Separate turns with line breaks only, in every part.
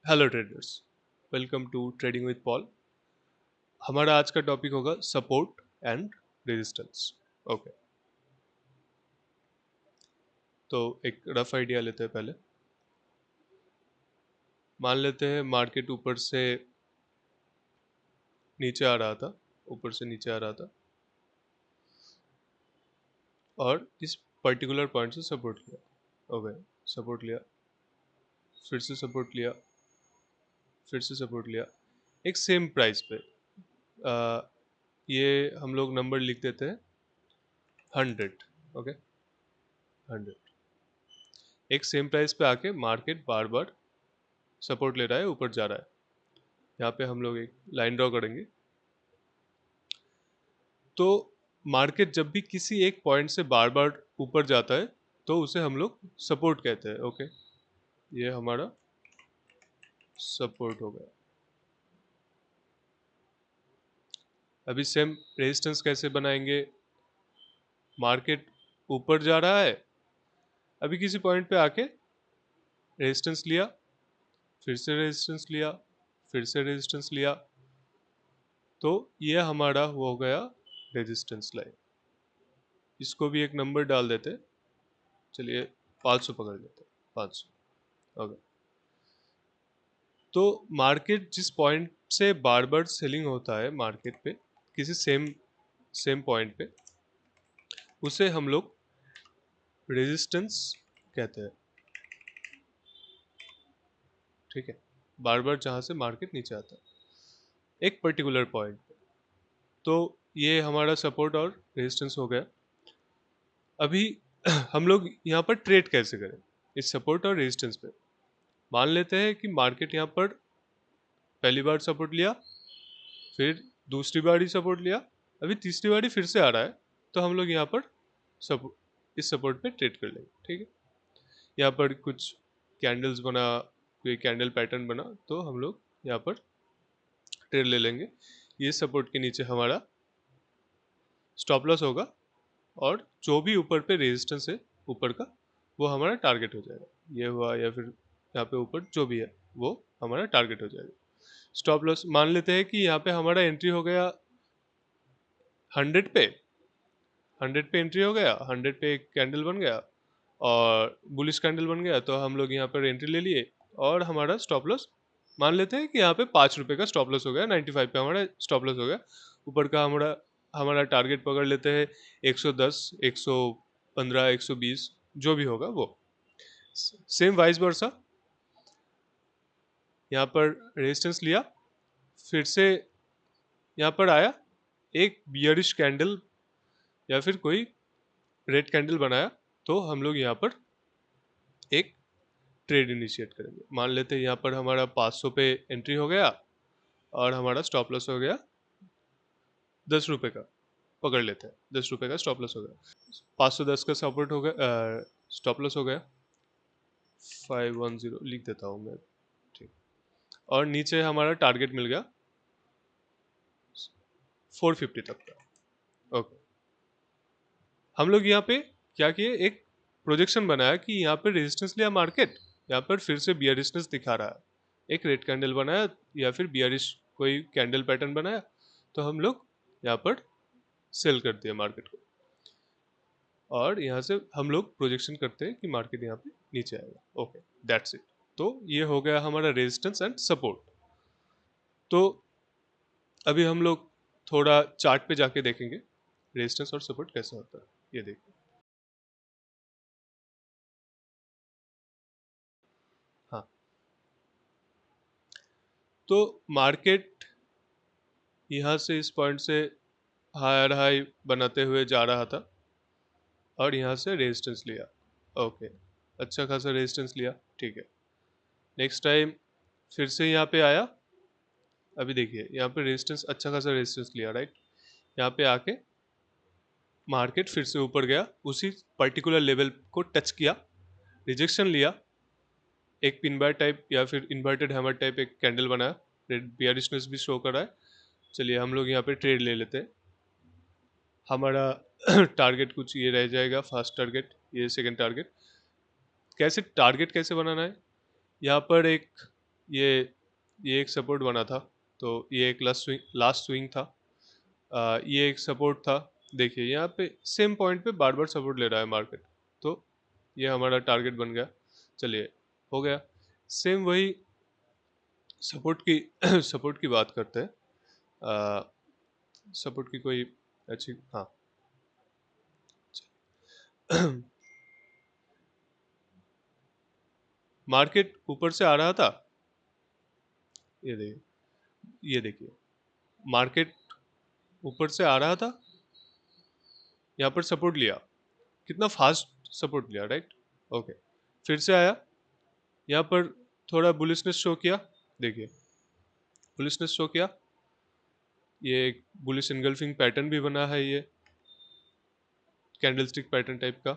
Hello traders, welcome to trading with Paul. हमारा आज का टॉपिक होगा सपोर्ट एंड रेजिस्टेंस। ओके, तो एक रफ आइडिया लेते हैं पहले। मान लेते हैं मार्केट ऊपर से नीचे आ रहा था, ऊपर से नीचे आ रहा था और इस पर्टिकुलर पॉइंट से सपोर्ट लिया। ओके, सपोर्ट लिया, फिर से सपोर्ट लिया, फिर से सपोर्ट लिया, एक सेम प्राइस पे। आ, ये हम लोग नंबर लिख देते हैं 100। ओके, 100। एक सेम प्राइस पे आके मार्केट बार बार सपोर्ट ले रहा है, ऊपर जा रहा है। यहाँ पे हम लोग एक लाइन ड्रॉ करेंगे। तो मार्केट जब भी किसी एक पॉइंट से बार बार ऊपर जाता है तो उसे हम लोग सपोर्ट कहते हैं। ओके, ये हमारा सपोर्ट हो गया। अभी सेम रेजिस्टेंस कैसे बनाएंगे? मार्केट ऊपर जा रहा है, अभी किसी पॉइंट पे आके रेजिस्टेंस लिया, फिर से रेजिस्टेंस लिया, फिर से रेजिस्टेंस लिया, तो ये हमारा वो हो गया रेजिस्टेंस लाइन। इसको भी एक नंबर डाल देते, चलिए 500 पकड़ लेते, 500। ओके, तो मार्केट जिस पॉइंट से बार बार सेलिंग होता है मार्केट पे, किसी सेम सेम पॉइंट पे, उसे हम लोग रेजिस्टेंस कहते हैं। ठीक है, बार बार जहां से मार्केट नीचे आता है एक पर्टिकुलर पॉइंट पे, तो ये हमारा सपोर्ट और रेजिस्टेंस हो गया। अभी हम लोग यहाँ पर ट्रेड कैसे करें इस सपोर्ट और रेजिस्टेंस पे? मान लेते हैं कि मार्केट यहाँ पर पहली बार सपोर्ट लिया, फिर दूसरी बार ही सपोर्ट लिया, अभी तीसरी बार ही फिर से आ रहा है, तो हम लोग यहाँ पर इस सपोर्ट पे ट्रेड कर लेंगे। ठीक है, यहाँ पर कुछ कैंडल्स बना, कोई कैंडल पैटर्न बना, तो हम लोग यहाँ पर ट्रेड ले लेंगे। ये सपोर्ट के नीचे हमारा स्टॉप लॉस होगा और जो भी ऊपर पे रेजिस्टेंस है ऊपर का, वो हमारा टारगेट हो जाएगा। ये हुआ, या फिर यहाँ पे ऊपर जो भी है वो हमारा टारगेट हो जाएगा। स्टॉप लॉस मान लेते हैं कि यहाँ पे हमारा एंट्री हो गया 100 पे, 100 पे एंट्री हो गया, 100 पे एक कैंडल बन गया और बुलिश कैंडल बन गया, तो हम लोग यहाँ पर एंट्री ले लिए और हमारा स्टॉप लॉस मान लेते हैं कि यहाँ पे 5 रुपए का स्टॉप लॉस हो गया, 95 पे हमारा स्टॉप लॉस हो गया। ऊपर का हमारा हमारा टारगेट पकड़ लेते हैं 110, 115, 120, जो भी होगा वो। सेम वाइस वर्सा, यहाँ पर रेजिस्टेंस लिया, फिर से यहाँ पर आया एक बियरिश कैंडल या फिर कोई रेड कैंडल बनाया, तो हम लोग यहाँ पर एक ट्रेड इनिशिएट करेंगे। मान लेते हैं यहाँ पर हमारा 500 पे एंट्री हो गया और हमारा स्टॉप लॉस हो गया 10 रुपए का, पकड़ लेते हैं 10 रुपए का स्टॉप लॉस हो गया। 510 का सपोर्ट हो गया, स्टॉप लॉस हो गया 510 लिख देता हूँ मैं। ठीक, और नीचे हमारा टारगेट मिल गया 450 तक का। ओके, हम लोग यहाँ पे क्या किए, एक प्रोजेक्शन बनाया कि यहाँ पे रेजिस्टेंस लिया मार्केट, यहाँ पर फिर से बियरिशनेस दिखा रहा है, एक रेड कैंडल बनाया या फिर बियरिश कोई कैंडल पैटर्न बनाया, तो हम लोग यहाँ पर सेल कर दिया मार्केट को, और यहाँ से हम लोग प्रोजेक्शन करते हैं कि मार्केट यहाँ पे नीचे आएगा। Okay, that's it. तो ये हो गया हमारा रेजिस्टेंस एंड सपोर्ट। तो अभी हम लोग थोड़ा चार्ट पे जाके देखेंगे रेजिस्टेंस और सपोर्ट कैसा होता है, ये देखिए। हाँ, तो मार्केट यहाँ से इस पॉइंट से हायर हाई बनाते हुए जा रहा था और यहाँ से रेजिस्टेंस लिया। ओके, अच्छा खासा रेजिस्टेंस लिया। ठीक है, नेक्स्ट टाइम फिर से यहाँ पे आया, अभी देखिए यहाँ पे रेजिस्टेंस, अच्छा खासा रेजिस्टेंस लिया, राइट। यहाँ पे आके मार्केट फिर से ऊपर गया, उसी पर्टिकुलर लेवल को टच किया, रिजेक्शन लिया, एक पिन बार टाइप या फिर इन्वर्टेड हैमर टाइप एक कैंडल बनाया, रेड बियरिशनेस भी शो कर रहा है। चलिए हम लोग यहाँ पे ट्रेड ले लेते हैं। हमारा टारगेट कुछ ये रह जाएगा, फर्स्ट टारगेट, ये सेकंड टारगेट। कैसे टारगेट कैसे बनाना है? यहाँ पर एक ये ये एक सपोर्ट बना था, तो ये एक लास्ट स्विंग था। ये एक सपोर्ट था। देखिए यहाँ पे सेम पॉइंट पे बार बार सपोर्ट ले रहा है मार्केट, तो ये हमारा टारगेट बन गया। चलिए, हो गया। सेम वही सपोर्ट की सपोर्ट की बात करते हैं। सपोर्ट की कोई अच्छी, हाँ। मार्केट ऊपर से आ रहा था, ये देखिए, ये देखिए, मार्केट ऊपर से आ रहा था, यहाँ पर सपोर्ट लिया, कितना फास्ट सपोर्ट लिया, राइट। ओके, फिर से आया, यहाँ पर थोड़ा बुलिशनेस शो किया। देखिए, बुलिशनेस शो किया, ये एक बुलिश इनगल्फिंग पैटर्न भी बना है, ये कैंडलस्टिक पैटर्न टाइप का।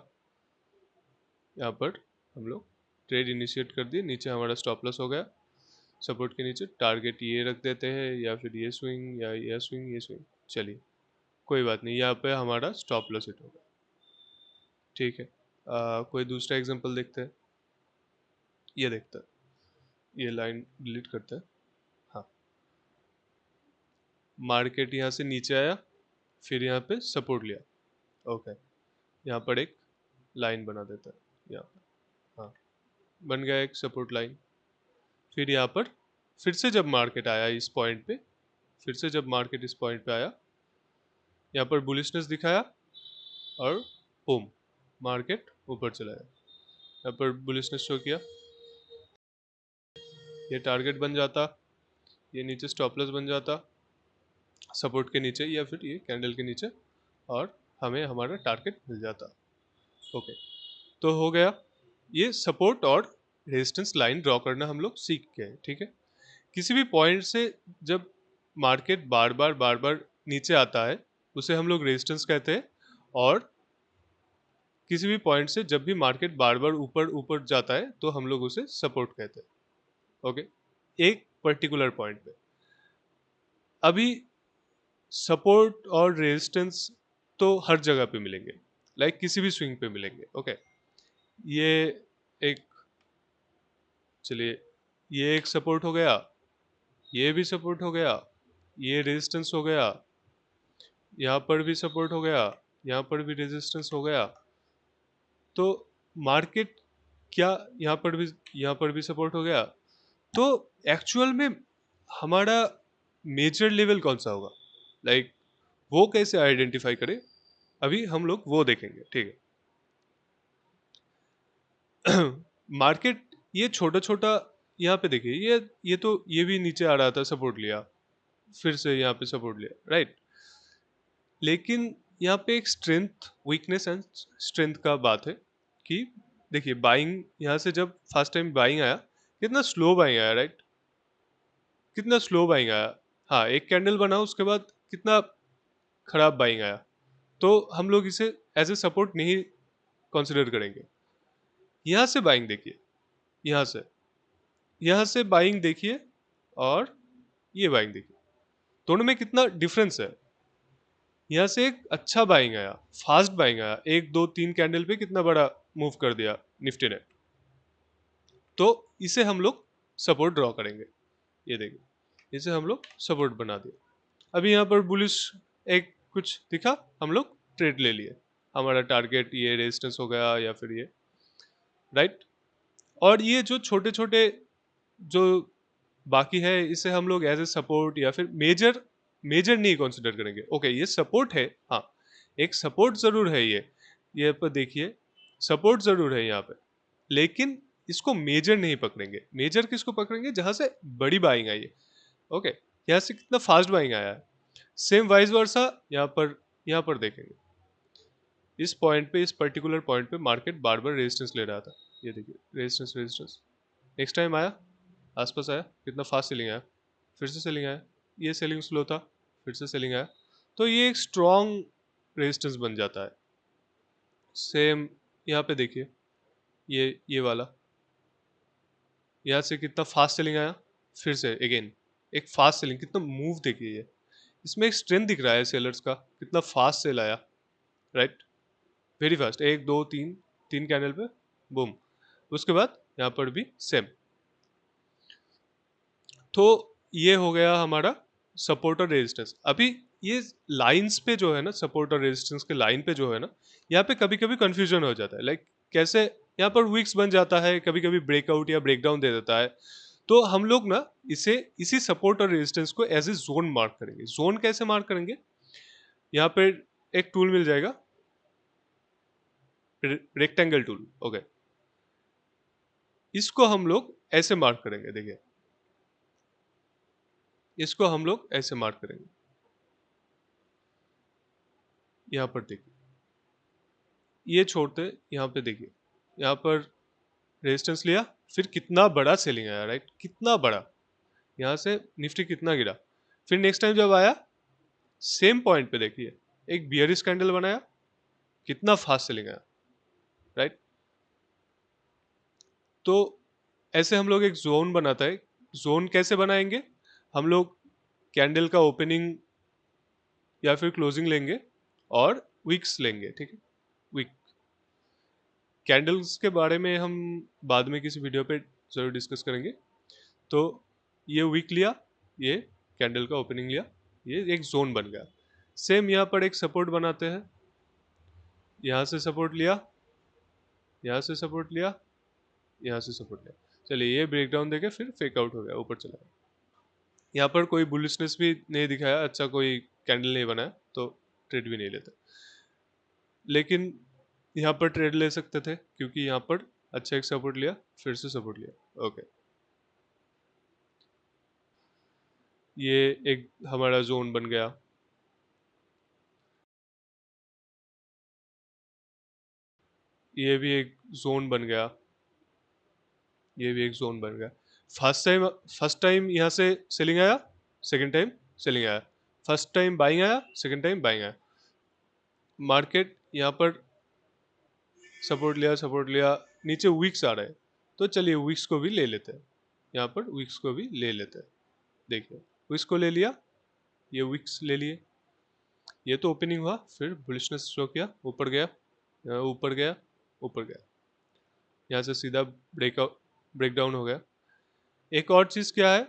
यहाँ पर हम लोग ट्रेड इनिशिएट कर दिए, नीचे हमारा स्टॉप लॉस हो गया। सपोर्ट के नीचे टारगेट ये रख देते हैं, या फिर ये स्विंग, या ये स्विंग, ये स्विंग। चलिए, कोई बात नहीं, यहाँ पे हमारा स्टॉप लॉस हिट होगा। ठीक है, कोई दूसरा एग्जांपल देखते हैं। ये देखते हैं, ये लाइन डिलीट करते हैं। हाँ, मार्केट यहाँ से नीचे आया, फिर यहाँ पे सपोर्ट लिया। ओके, यहाँ पर एक लाइन बना देता है यहाँ पर। हाँ, बन गया एक सपोर्ट लाइन। फिर यहाँ पर फिर से जब मार्केट आया इस पॉइंट पे, फिर से जब मार्केट इस पॉइंट पे आया, यहाँ पर बुलिशनेस दिखाया, और बूम, मार्केट ऊपर चला गया। यहाँ पर बुलिशनेस शो किया, ये टारगेट बन जाता, ये नीचे स्टॉप लॉस बन जाता, सपोर्ट के नीचे या फिर ये कैंडल के नीचे, और हमें हमारा टारगेट मिल जाता। ओके, तो हो गया। ये सपोर्ट और रेजिस्टेंस लाइन ड्रॉ करना हम लोग सीख गए। ठीक है, किसी भी पॉइंट से जब मार्केट बार बार नीचे आता है, उसे हम लोग रेजिस्टेंस कहते हैं, और किसी भी पॉइंट से जब भी मार्केट बार बार ऊपर ऊपर जाता है, तो हम लोग उसे सपोर्ट कहते हैं। ओके, एक पर्टिकुलर पॉइंट पे। अभी सपोर्ट और रेजिस्टेंस तो हर जगह पे मिलेंगे, लाइक किसी भी स्विंग पे मिलेंगे। ओके, ये एक, चलिए, ये एक सपोर्ट हो गया, ये भी सपोर्ट हो गया, ये रेजिस्टेंस हो गया, यहाँ पर भी सपोर्ट हो गया, यहाँ पर भी रेजिस्टेंस हो गया। तो मार्केट क्या, यहाँ पर भी सपोर्ट हो गया। तो एक्चुअल में हमारा मेजर लेवल कौन सा होगा, लाइक वो कैसे आइडेंटिफाई करें, अभी हम लोग वो देखेंगे। ठीक है। मार्केट ये छोटा छोटा, यहाँ पे देखिए, ये तो ये भी नीचे आ रहा था, सपोर्ट लिया, फिर से यहाँ पे सपोर्ट लिया, राइट। लेकिन यहाँ पे एक स्ट्रेंथ, वीकनेस एंड स्ट्रेंथ का बात है कि देखिए, बाइंग यहाँ से जब फर्स्ट टाइम बाइंग आया, कितना स्लो बाइंग आया, राइट, कितना स्लो बाइंग आया। हाँ, एक कैंडल बना, उसके बाद कितना खराब बाइंग आया। तो हम लोग इसे एज ए सपोर्ट नहीं कंसिडर करेंगे। यहाँ से बाइंग देखिए, यहाँ से बाइंग देखिए, और ये बाइंग देखिए, दोनों में कितना डिफरेंस है। यहाँ से एक अच्छा बाइंग आया, फास्ट बाइंग आया, एक दो तीन कैंडल पे कितना बड़ा मूव कर दिया निफ्टी ने। तो इसे हम लोग सपोर्ट ड्रॉ करेंगे। ये देखिए, इसे हम लोग सपोर्ट बना दिया। अभी यहाँ पर बुलिश एक कुछ दिखा, हम लोग ट्रेड ले लिए, हमारा टारगेट ये रेजिस्टेंस हो गया, या फिर ये, राइट। और ये जो छोटे छोटे जो बाकी है, इसे हम लोग एज ए सपोर्ट या फिर मेजर मेजर नहीं कंसिडर करेंगे। ओके, ये सपोर्ट है, हाँ, एक सपोर्ट जरूर है ये पर देखिए, सपोर्ट जरूर है यहाँ पे, लेकिन इसको मेजर नहीं पकड़ेंगे। मेजर किसको पकड़ेंगे, जहां से बड़ी बाइंग आई है। ओके, यहाँ से कितना फास्ट बाइंग आया है। सेम वाइज वर्सा यहाँ पर देखेंगे, इस पॉइंट पे, इस पर्टिकुलर पॉइंट पे मार्केट बार बार रेजिस्टेंस ले रहा था। ये देखिए, रेजिस्टेंस रेजिस्टेंस, नेक्स्ट टाइम आया, आसपास आया, कितना फास्ट सेलिंग आया, फिर से सेलिंग आया, ये सेलिंग स्लो था, फिर से सेलिंग आया। तो ये एक स्ट्रॉन्ग रेजिस्टेंस बन जाता है। सेम यहाँ पे देखिए, ये वाला, यहाँ से कितना फास्ट सेलिंग आया, फिर से अगेन एक फास्ट सेलिंग, कितना मूव देखिए, ये इसमें एक स्ट्रेंथ दिख रहा है सेलर्स का, कितना फास्ट सेल आया, राइट, वेरी फास्ट, एक दो तीन, तीन कैंडल पे बूम। उसके बाद यहाँ पर भी सेम। तो ये हो गया हमारा सपोर्ट और रेजिस्टेंस। अभी ये लाइंस पे जो है ना, सपोर्ट और रेजिस्टेंस के लाइन पे जो है ना, यहाँ पे कभी कभी कंफ्यूजन हो जाता है। लाइक कैसे यहाँ पर वीक्स बन जाता है, कभी कभी ब्रेकआउट या ब्रेकडाउन दे देता है। तो हम लोग ना इसे इसी सपोर्ट और रेजिस्टेंस को एज ए जोन मार्क करेंगे। जोन कैसे मार्क करेंगे, यहाँ पे एक टूल मिल जाएगा, रेक्टेंगल टूल। ओके, इसको हम लोग ऐसे मार्क करेंगे। देखिए, इसको हम लोग ऐसे मार्क करेंगे। यहाँ पर देखिए, ये छोड़ते, यहाँ पे देखिए, यहाँ पर रेजिस्टेंस लिया, फिर कितना बड़ा सेलिंग आया, राइट, कितना बड़ा, यहाँ से निफ्टी कितना गिरा। फिर नेक्स्ट टाइम जब आया सेम पॉइंट पे देखिए, एक बियरिश कैंडल बनाया, कितना फास्ट सेलिंग आया, राइट। तो ऐसे हम लोग एक जोन बनाता है। जोन कैसे बनाएंगे, हम लोग कैंडल का ओपनिंग या फिर क्लोजिंग लेंगे और वीक्स लेंगे, ठीक है। वीक कैंडल्स के बारे में हम बाद में किसी वीडियो पे जरूर डिस्कस करेंगे। तो ये वीक लिया, ये कैंडल का ओपनिंग लिया, ये एक जोन बन गया। सेम यहाँ पर एक सपोर्ट बनाते हैं, यहाँ से सपोर्ट लिया, यहाँ से सपोर्ट लिया, यहाँ से सपोर्ट लिया। चलिए, ये ब्रेकडाउन देके फिर फेक आउट हो गया, ऊपर चला गया। यहाँ पर कोई बुलिशनेस भी नहीं दिखाया, अच्छा कोई कैंडल नहीं बनाया, तो ट्रेड भी नहीं लेते। लेकिन यहाँ पर ट्रेड ले सकते थे, क्योंकि यहाँ पर अच्छा एक सपोर्ट लिया, फिर से सपोर्ट लिया। ओके, ये एक हमारा जोन बन गया। ये भी एक जोन बन गया, ये भी एक जोन बन गया। फर्स्ट टाइम यहाँ से सेलिंग आया, सेकंड टाइम सेलिंग आया, फर्स्ट टाइम बाइंग आया, सेकंड टाइम बाइंग आया। मार्केट यहाँ पर सपोर्ट लिया, नीचे वीक्स आ रहे हैं, तो चलिए वीक्स को भी ले लेते हैं। यहाँ पर वीक्स को भी ले लेते हैं। देखिए, वीक्स को ले लिया, ये वीक्स ले लिए, ये तो ओपनिंग हुआ, फिर बुलिशनेस शो किया, ऊपर गया, ऊपर गया, ऊपर गया, यहाँ से सीधा ब्रेक डाउन हो गया। एक और चीज क्या है,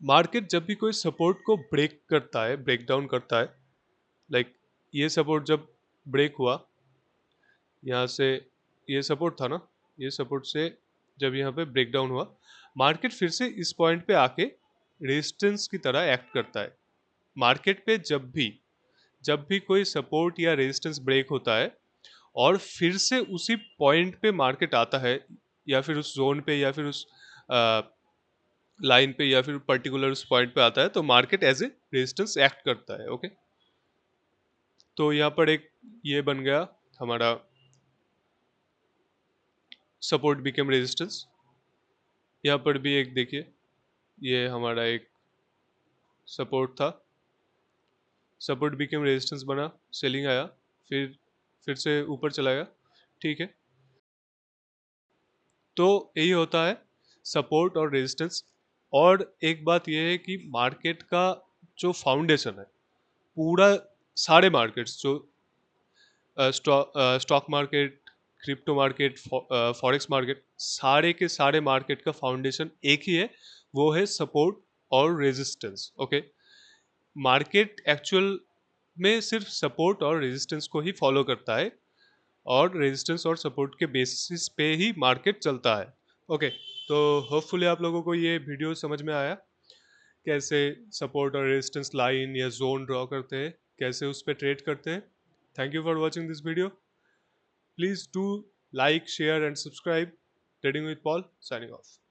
मार्केट जब भी कोई सपोर्ट को ब्रेक करता है, ब्रेक डाउन करता है, लाइक ये सपोर्ट जब ब्रेक हुआ, यहाँ से ये सपोर्ट था ना, ये सपोर्ट से जब यहाँ पे ब्रेक डाउन हुआ, मार्केट फिर से इस पॉइंट पे आके रेजिस्टेंस की तरह एक्ट करता है। मार्केट पे जब भी कोई सपोर्ट या रेजिस्टेंस ब्रेक होता है और फिर से उसी पॉइंट पे मार्केट आता है, या फिर उस जोन पे, या फिर उस लाइन पे, या फिर पर्टिकुलर उस पॉइंट पे आता है, तो market as a resistance act करता है। ओके, तो यहाँ पर एक ये बन गया हमारा सपोर्ट बिकम रेजिस्टेंस। यहाँ पर भी एक देखिए, ये हमारा एक सपोर्ट था, सपोर्ट बिकम रेजिस्टेंस बना, सेलिंग आया, फिर से ऊपर चला गया, ठीक है। तो यही होता है सपोर्ट और रेजिस्टेंस। और एक बात यह है कि मार्केट का जो फाउंडेशन है, पूरा सारे मार्केट्स जो stock market, crypto market, forex market, सारे के सारे मार्केट का फाउंडेशन एक ही है, वो है सपोर्ट और रेजिस्टेंस। ओके, मार्केट एक्चुअल में सिर्फ सपोर्ट और रेजिस्टेंस को ही फॉलो करता है, और रेजिस्टेंस और सपोर्ट के बेसिस पे ही मार्केट चलता है। ओके, तो होपफुली आप लोगों को ये वीडियो समझ में आया, कैसे सपोर्ट और रेजिस्टेंस लाइन या जोन ड्रॉ करते हैं, कैसे उस पर ट्रेड करते हैं। Thank you for watching this video. Please do like, share and subscribe. Trading with Paul, signing off.